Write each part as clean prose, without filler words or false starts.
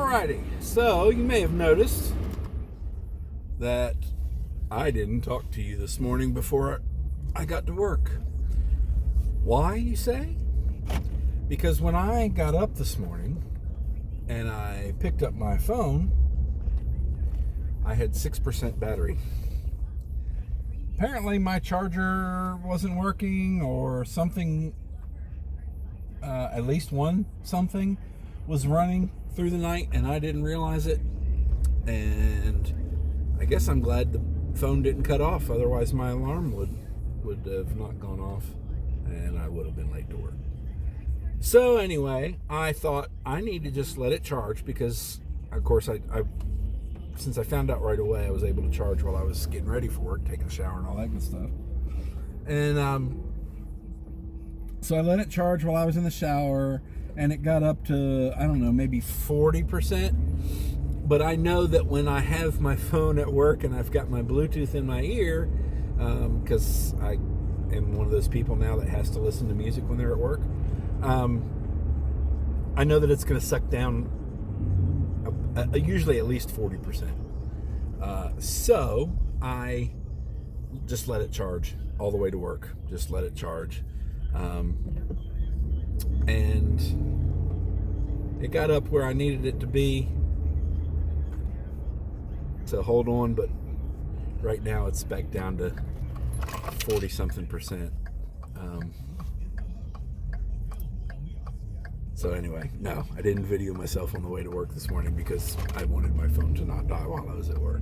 Alrighty, so you may have noticed that I didn't talk to you this morning before I got to work. Why, you say? Because when I got up this morning and I picked up my phone, I had 6% battery. Apparently my charger wasn't working, or something, at least one something was running through the night and I didn't realize it. And I guess I'm glad the phone didn't cut off, otherwise my alarm would have not gone off and I would have been late to work. So anyway, I thought I need to just let it charge, because of course I since I found out right away, I was able to charge while I was getting ready for work, taking a shower and all that good stuff. And so I let it charge while I was in the shower, and it got up to, I don't know, maybe 40%. But I know that when I have my phone at work and I've got my Bluetooth in my ear, because I am one of those people now that has to listen to music when they're at work, I know that it's going to suck down usually at least 40%. So I just let it charge all the way to work. Just let it charge. And it got up where I needed it to be to hold on, but right now it's back down to 40 something percent. So anyway, no, I didn't video myself on the way to work this morning because I wanted my phone to not die while I was at work.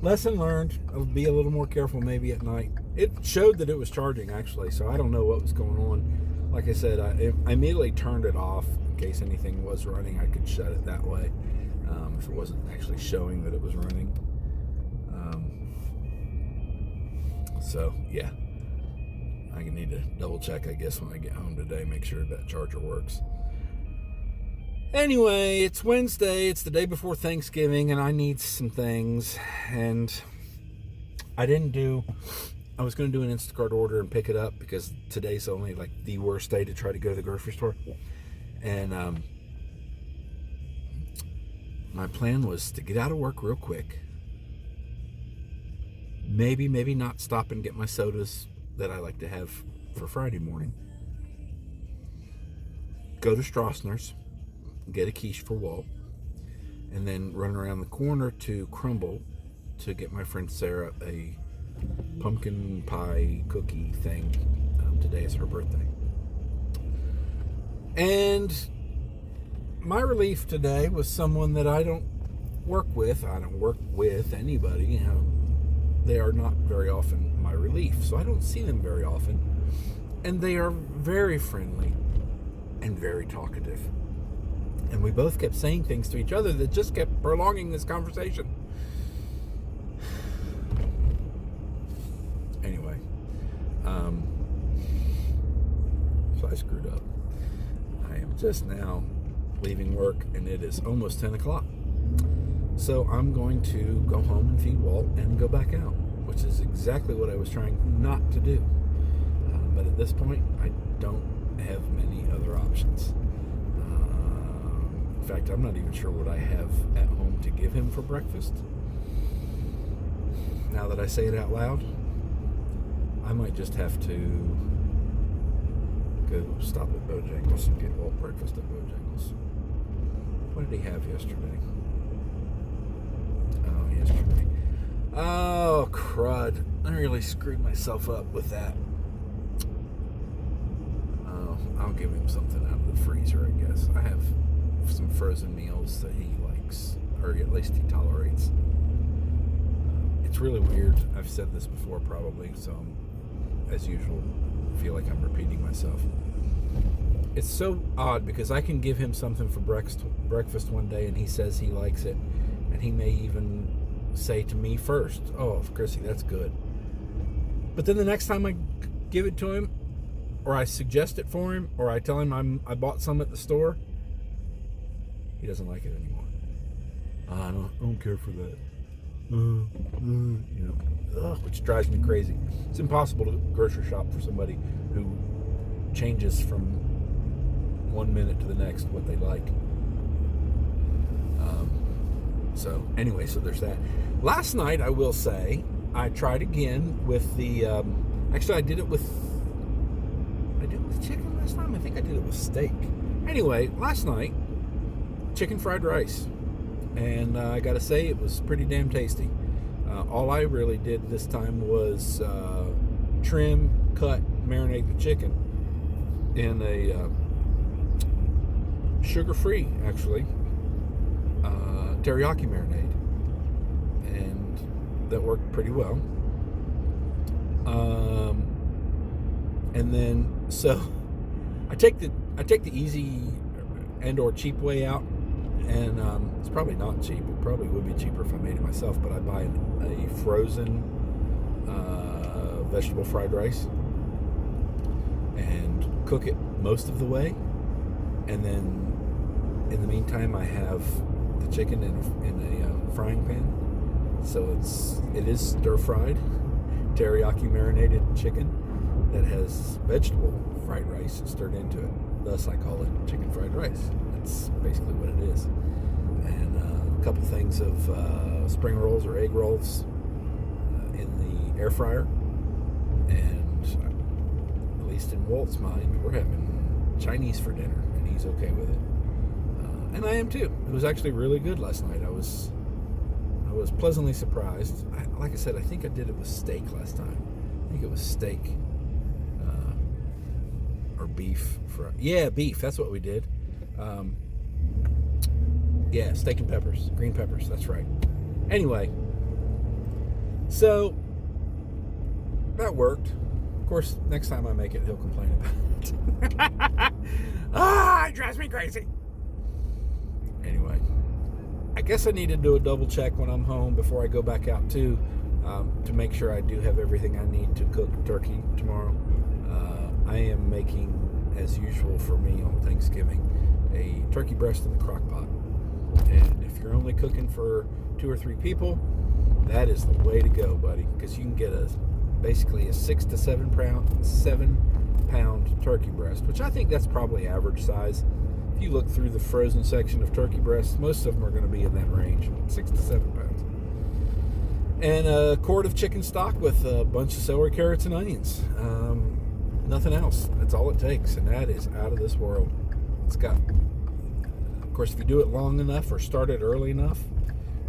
Lesson learned. I'll be a little more careful maybe at night. It showed that it was charging, actually, so I don't know what was going on. Like I said, I immediately turned it off in case anything was running. I could shut it that way if it wasn't actually showing that it was running. So yeah, I need to double check, I guess, when I get home today, make sure that charger works. Anyway, it's Wednesday, it's the day before Thanksgiving, and I need some things, and I was going to do an Instacart order and pick it up because today's only like the worst day to try to go to the grocery store. And my plan was to get out of work real quick, maybe not stop and get my sodas that I like to have for Friday morning, go to Stroessner's, get a quiche for Walt, and then run around the corner to Crumble to get my friend Sarah a pumpkin pie cookie thing. Today is her birthday. And my relief today was someone that I don't work with. I don't work with anybody. They are not very often my relief, so I don't see them very often. And they are very friendly and very talkative. And we both kept saying things to each other that just kept prolonging this conversation. Anyway, so I screwed up. I am just now leaving work, and it is almost 10 o'clock. So I'm going to go home and feed Walt and go back out, which is exactly what I was trying not to do. But at this point, I don't have many other options. In fact, I'm not even sure what I have at home to give him for breakfast. Now that I say it out loud, I might just have to go stop at Bojangles and get Walt breakfast at Bojangles. What did he have yesterday? Oh, crud. I really screwed myself up with that. Oh, I'll give him something out of the freezer, I guess. I have some frozen meals that he likes, or at least he tolerates. It's really weird. I've said this before probably, so as usual, I feel like I'm repeating myself. It's so odd because I can give him something for breakfast one day and he says he likes it, and he may even say to me first, "Oh, Chrissy, that's good." But then the next time I give it to him, or I suggest it for him, or I tell him I bought some at the store, he doesn't like it anymore. I don't care for that. Which drives me crazy. It's impossible to grocery shop for somebody who changes from one minute to the next what they like. So anyway, so there's that. Last night, I will say, I tried again with the. Actually, I did it with chicken last time. I think I did it with steak. Anyway, last night, chicken fried rice, and I got to say it was pretty damn tasty. All I really did this time was trim, cut, marinate the chicken in a sugar-free, actually, teriyaki marinade, and that worked pretty well. And then so I take the easy and or cheap way out, and it's probably not cheap. It probably would be cheaper if I made it myself, but I buy a frozen vegetable fried rice and cook it most of the way, and then in the meantime I have the chicken in a frying pan. So it is stir fried teriyaki marinated chicken that has vegetable fried rice stirred into it. Thus I call it chicken fried rice. That's basically what it is. And a couple things of spring rolls or egg rolls in the air fryer. And at least in Walt's mind, we're having Chinese for dinner, and he's okay with it. And I am too. It was actually really good last night. I was pleasantly surprised. Like I said, I think I did it with steak last time. I think it was steak or beef. Beef. That's what we did. Steak and peppers, green peppers. That's right. Anyway, so that worked. Of course, next time I make it, he'll complain about it. It drives me crazy. Anyway, I guess I need to do a double check when I'm home before I go back out too, to make sure I do have everything I need to cook turkey tomorrow. I am making, as usual for me on Thanksgiving, a turkey breast in the crock pot. And if you're only cooking for 2 or 3 people, that is the way to go, buddy, because you can get basically a 6 to 7 pound turkey breast, which I think that's probably average size. If you look through the frozen section of turkey breasts, most of them are going to be in that range, 6 to 7 pounds. And a quart of chicken stock with a bunch of celery, carrots, and onions. Nothing else. That's all it takes, and that is out of this world. It's got, of course, if you do it long enough or start it early enough,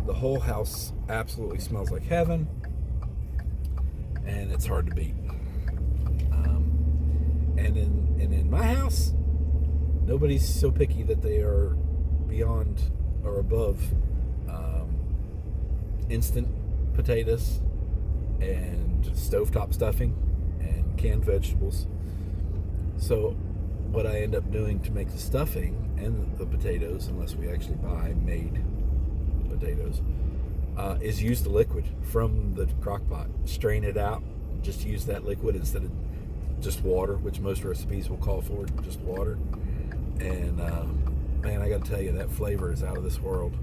the whole house absolutely smells like heaven, and it's hard to beat. And in my house, nobody's so picky that they are beyond or above instant potatoes and stovetop stuffing and canned vegetables. So what I end up doing to make the stuffing and the potatoes, unless we actually buy made potatoes, is use the liquid from the crock pot. Strain it out, just use that liquid instead of just water, which most recipes will call for, just water. And man, I gotta tell you, that flavor is out of this world.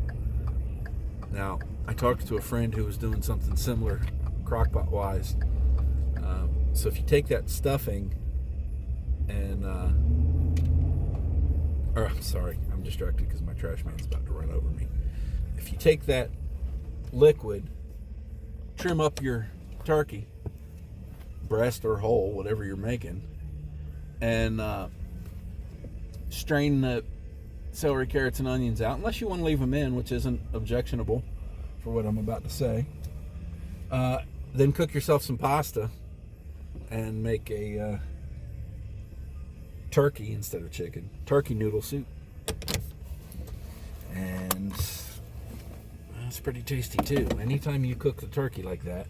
Now, I talked to a friend who was doing something similar crockpot wise. So if you take that stuffing and I'm sorry, I'm distracted because my trash man's about to run over me. If you take that liquid, trim up your turkey breast or whole, whatever you're making, and strain the celery, carrots, and onions out, unless you want to leave them in, which isn't objectionable for what I'm about to say. Then cook yourself some pasta and make a turkey instead of chicken, turkey noodle soup. And that's pretty tasty too. Anytime you cook the turkey like that,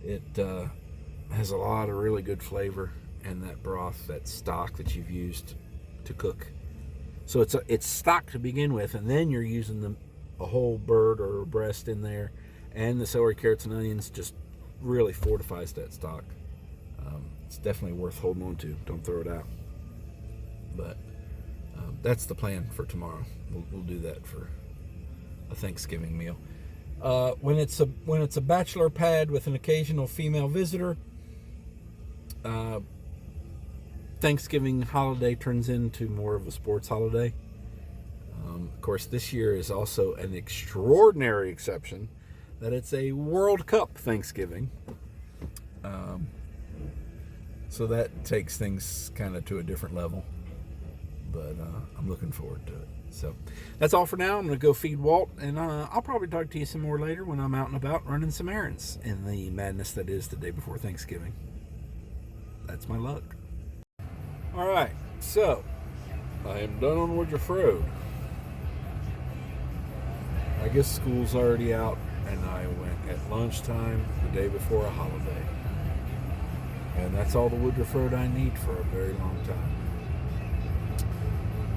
it has a lot of really good flavor, and that broth, that stock that you've used to cook. So it's stock to begin with, and then you're using a whole bird or a breast in there, and the celery, carrots, and onions just really fortifies that stock. It's definitely worth holding on to. Don't throw it out. But that's the plan for tomorrow. We'll do that for a Thanksgiving meal. When it's a bachelor pad with an occasional female visitor, Thanksgiving holiday turns into more of a sports holiday. Of course, this year is also an extraordinary exception that it's a World Cup Thanksgiving. So that takes things kind of to a different level. But I'm looking forward to it. So that's all for now. I'm going to go feed Walt, and I'll probably talk to you some more later when I'm out and about running some errands in the madness that is the day before Thanksgiving. That's my luck. All right, so I am done on Woodruff Road. I guess school's already out, and I went at lunchtime the day before a holiday. And that's all the Woodruff Road I need for a very long time.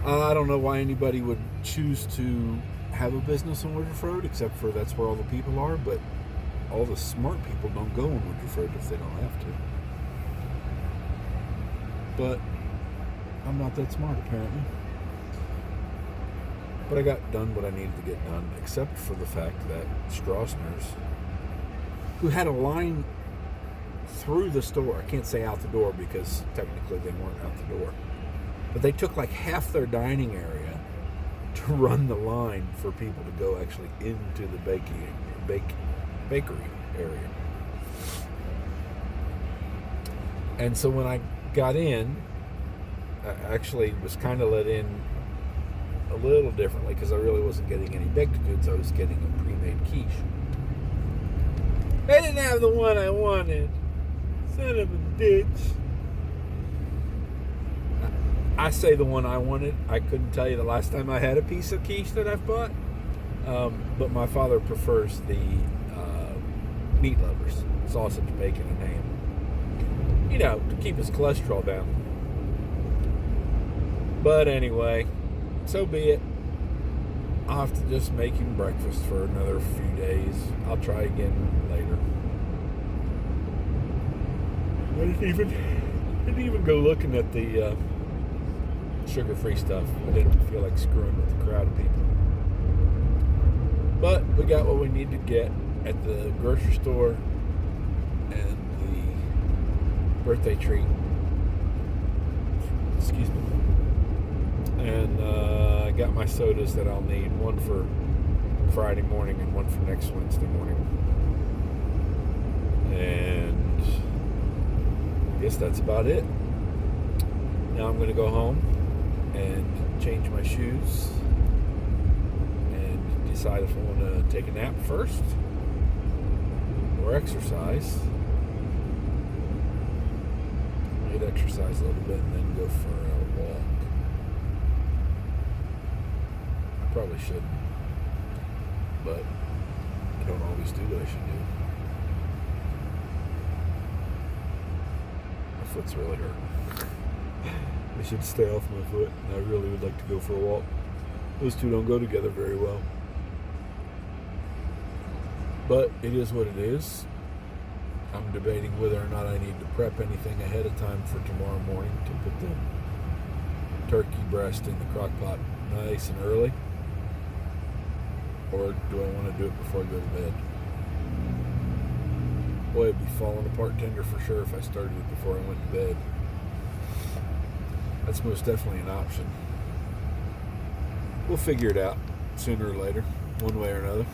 I don't know why anybody would choose to have a business on Woodruff Road, except for that's where all the people are, but all the smart people don't go on Woodruff Road if they don't have to. But I'm not that smart, apparently. But I got done what I needed to get done, except for the fact that Strassner's, who had a line through the store, I can't say out the door because technically they weren't out the door, but they took like half their dining area to run the line for people to go actually into the bakery area. And so when I got in, I actually was kind of let in a little differently because I really wasn't getting any baked goods. I was getting a pre-made quiche. They didn't have the one I wanted. Son of a bitch. I say the one I wanted. I couldn't tell you the last time I had a piece of quiche that I've bought. But my father prefers the meat lovers. Sausage, bacon, and ham. You know, to keep his cholesterol down. But anyway, so be it. I'll have to just make him breakfast for another few days. I'll try again later. I didn't even go looking at the sugar-free stuff. I didn't feel like screwing with the crowd of people. But we got what we need to get at the grocery store and the birthday treat. Excuse me. And I got my sodas that I'll need. One for Friday morning and one for next Wednesday morning. And I guess that's about it. Now I'm going to go home and change my shoes and decide if I want to take a nap first or exercise. I'd exercise a little bit and then go for a walk. I probably shouldn't, but I don't always do what I should do. My foot's really hurting. I should stay off my foot, and I really would like to go for a walk. Those two don't go together very well. But it is what it is. I'm debating whether or not I need to prep anything ahead of time for tomorrow morning to put the turkey breast in the crock pot nice and early. Or do I want to do it before I go to bed? Boy, it'd be falling apart tender for sure if I started it before I went to bed. That's most definitely an option. We'll figure it out sooner or later, one way or another.